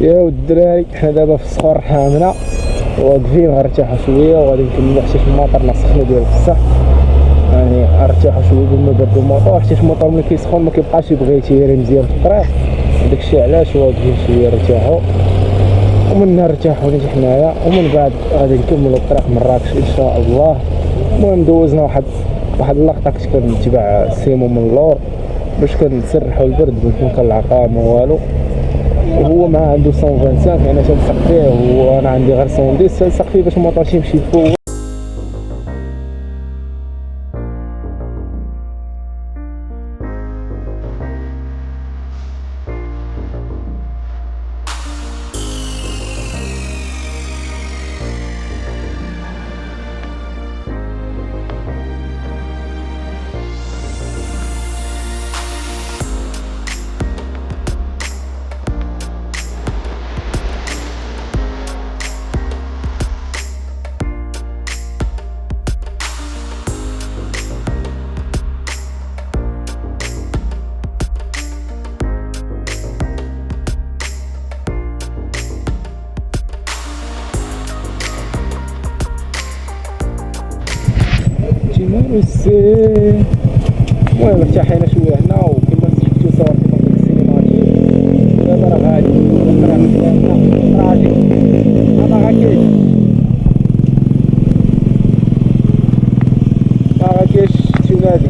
يا الدراري حنا دابا في الصخور حامنا واقفين غنرتاحو شويه وغادي نكملو حتى المطر نسخنو ديال بصح، يعني ارتاحو شويه قبل ما يبرد الموطور حيت الموطور ملي كيسخن ما كيبقاش يبغي يتيري مزيان في الطريق، داكشي علاش واقفين شويه نرتاحو ومن نرتاحو نجي حنايا ومن بعد غادي نكملو الطريق مراكش ان شاء الله. المهم دوزنا واحد اللقطه كنت كنتبع سيمو من اللور باش كنسرحو البرد باش كنلعقا ما والو، وهو ما عنده 125 يعني تنسق فيه وانا عندي غير 110 تنسق فيه باش الموطور يمشي فوق. المهم ارتاحينا شويه هنا وكما شفتو صورت لكم السينماتيك، ودابا راه غادي الطريق ديالنا راجع انا غاكاين تنادي.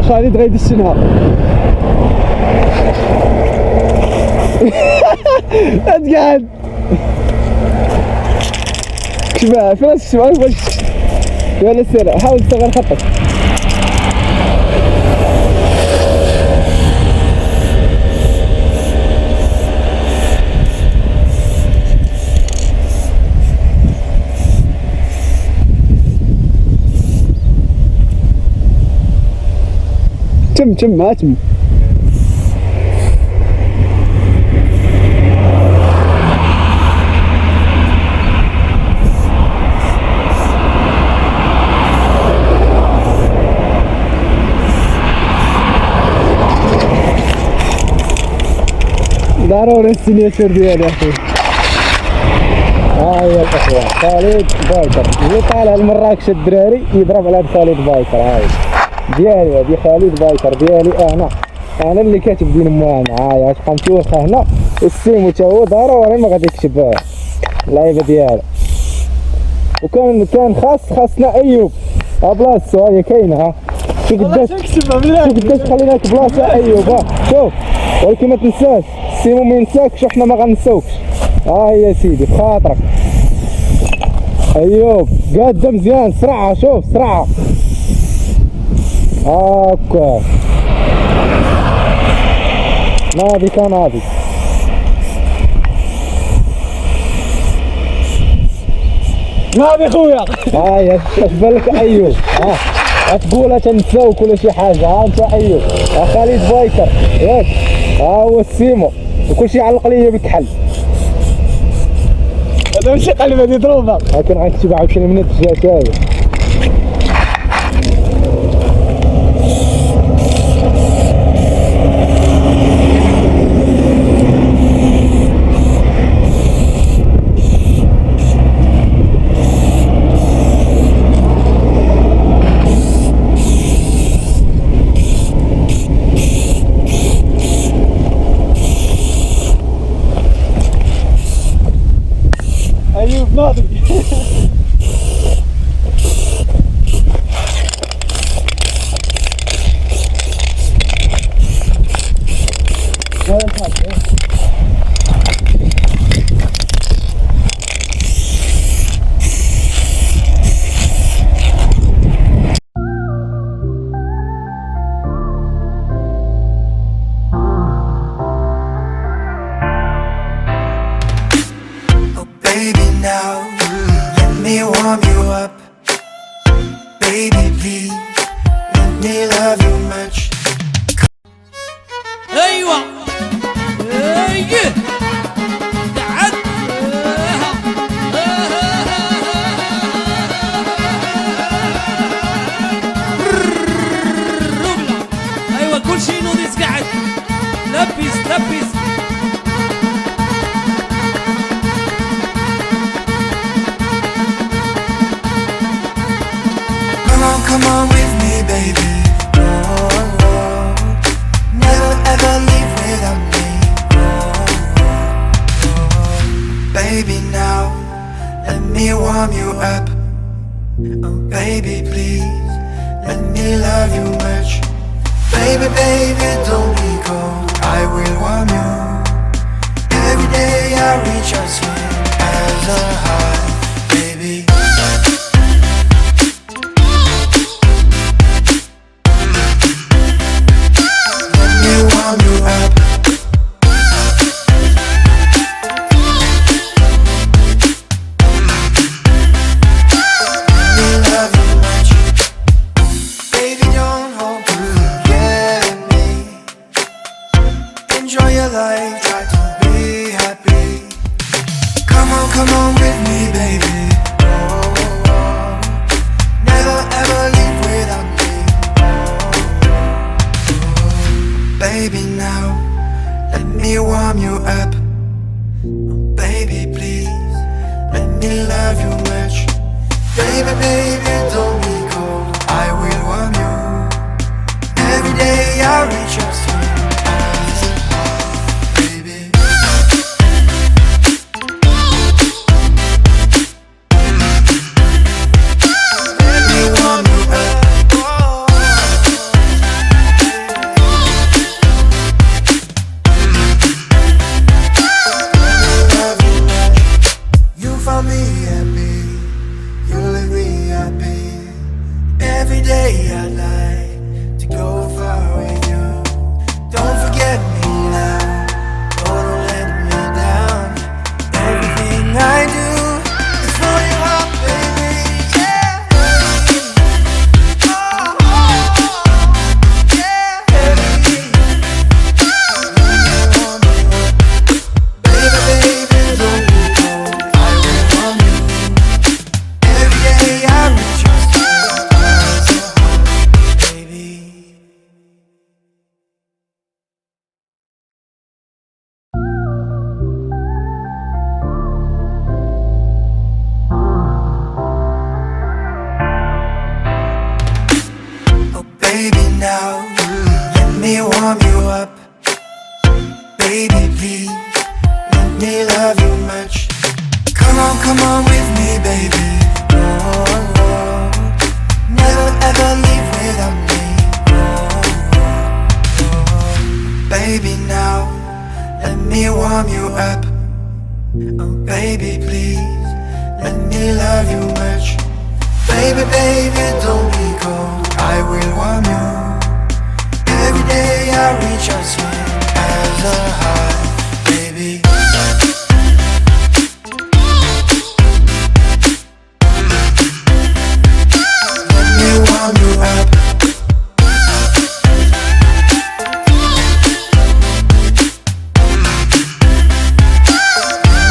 خالد غيدي السنها اتقعد شباب فين الشباب واش ولا سير حاول تستغل خطك. تم هاتم ضروري السيناتور ديالي اخويا. ها هي الاخوان خالد بايكر اللي طالع لمراكش الدراري يضرب على خالد بايكر. هاي ديالي هادي خالد بايكر ديالي انا اللي كاتب دين موانا. هاي غتبقى متوخه هنا السيمو تا هو ضروري ما غادي يكتب اللعيبه ديالو. وكان خاصنا ايوب بلاصتو هي كاينه. ها شوف قداش خلينا لك بلاصه ايوب. شوف ولكن ما تنساش السيمو ما ينساكش وحنا ما غنساوكش. ها هي يا سيدي بخاطرك ايوب قاده مزيان سرعه. شوف سرعه هاكا ناضي كناضي. ناضي خويا. هاي اش بالك ايوب تقولها تنساوك ولا شي حاجه. ها انت ايوب خالد بايكر ياك ها هو السيمو وكلشي علق ليا بالكحل. هذا ماشي قلب هذه ضروبه. كان غنكتب عاوتاني من الدجاج هذا. up. Baby, please, let me love you much. ايوه ايه تعد ايوه كل شيء نوديس قاعد لبس لبس. Come on with me, baby. Oh, oh. Never ever leave without me. Oh, oh. Baby, now let me warm you up. Oh, baby, please let me love you much. Baby, baby, don't be cold. I will warm you. Every day I reach out sweet as a heart, baby. Warm you up. Me love you much. Baby, don't hope to forget me. Enjoy your life, try to be happy. Come on with me, baby. Oh, oh, oh. Never ever leave without me. Baby, now let me warm you up. Baby, please let me love you much. Baby, baby, don't be cold. I will warm you. Every day I reach your sweet as a heart, baby. Let me warm you up. Found me happy, you leave me happy. Every day I like to go far with you. Don't forget me now, oh, don't let me down. Everything I do is for you, up, baby. Yeah, oh, oh, yeah, baby. Baby, baby, don't be cold. Baby, now let me warm you up. Baby, please let me love you much. Come on with me, baby. Oh, oh. Never ever leave without me. Oh, oh. Baby, now let me warm you up. Oh, baby, please let me love you much. Baby, baby, don't be cold. I will warm you. Every day I reach out sweet as a heart, baby. Let me warm you up.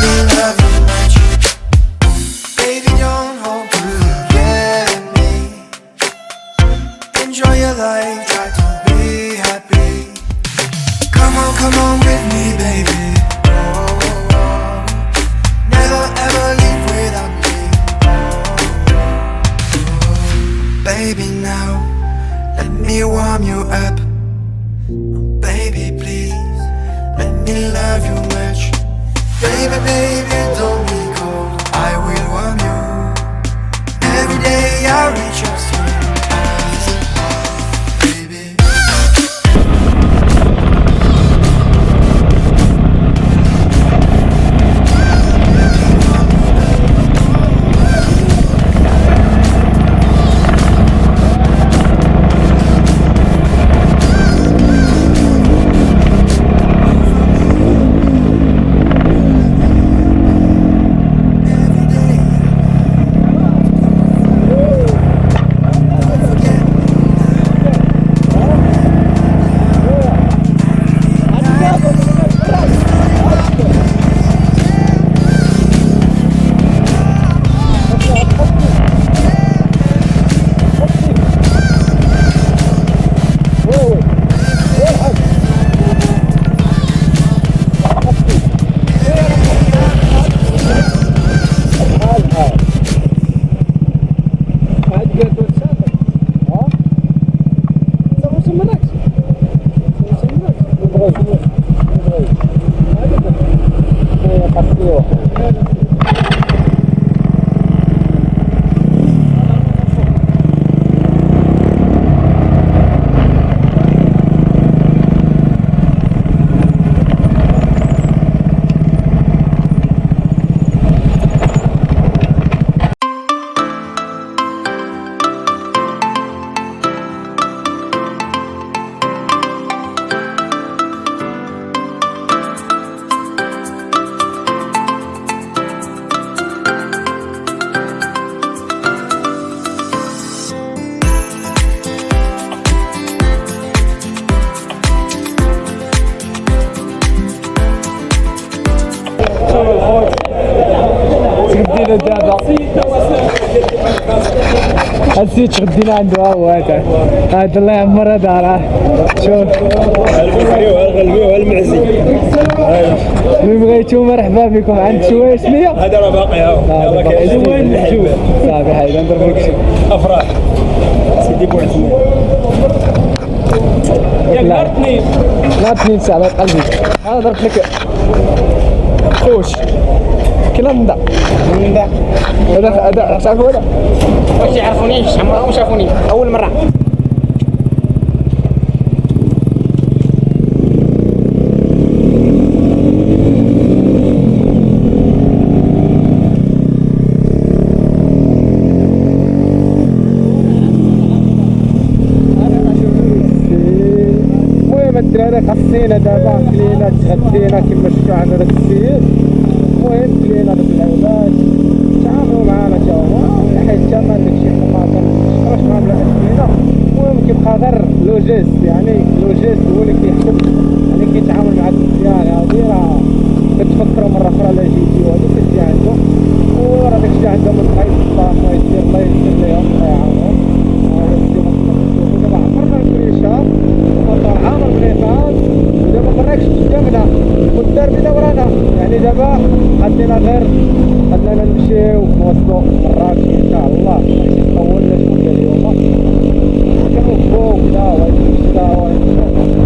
Me love you much. Baby, don't hope to forget me. Enjoy your life, try to be happy. Come on with me, baby. Oh, oh, oh. Never ever leave without me. Oh, oh. Baby, now let me warm you up. Baby, please let me love you much. Baby, baby, don't be cold. I will warm you. Every day I reach your sweet as a heart, baby. السيت غدينا عنده ها هو هذا الله يعمر دار شوف والمعزي اللي بغيتو مرحبا بكم عند شويه سميه هذا راه باقي هاو صافي حيد نضرب لك شي افراح سيدي بوعزمي يا قدرتني لا 2 ساعه الله قلبي انا ضربت لك خوش كلا نضع هذا تعرفوا هذا واش يعرفونيش عمرهم شافوني اول مره الدراري خاصينا دابا كلينا تغدينا كما شفتوا عند هذاك السيد المهم كلينا داك العباد تعاملوا معانا تا هما حيت تا ما عندك شي خاطر واش معامله كلينا المهم كيبقى غير لو جيست يعني لو جيست هو اللي كيحكم يعني كيتعامل مع الديال هادي راه كتفكروا مره اخرى لا جيتي وهادو كتجي عنده وراه داكشي عندهم الخيط الله يسير الله يسير ليهم الله يعاونهم دابا عمرنا نكون شهر المطار عامر بالإيقاظ ودابا مراكش قدامنا والدربي دورانا يعني دابا عندنا غير خلينا نمشيو نوصلو مراكش إن شاء الله ماشي طولنا شوية اليوم كنوقفو كدا ويمشي كدا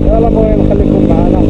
يلا المهم خليكم معنا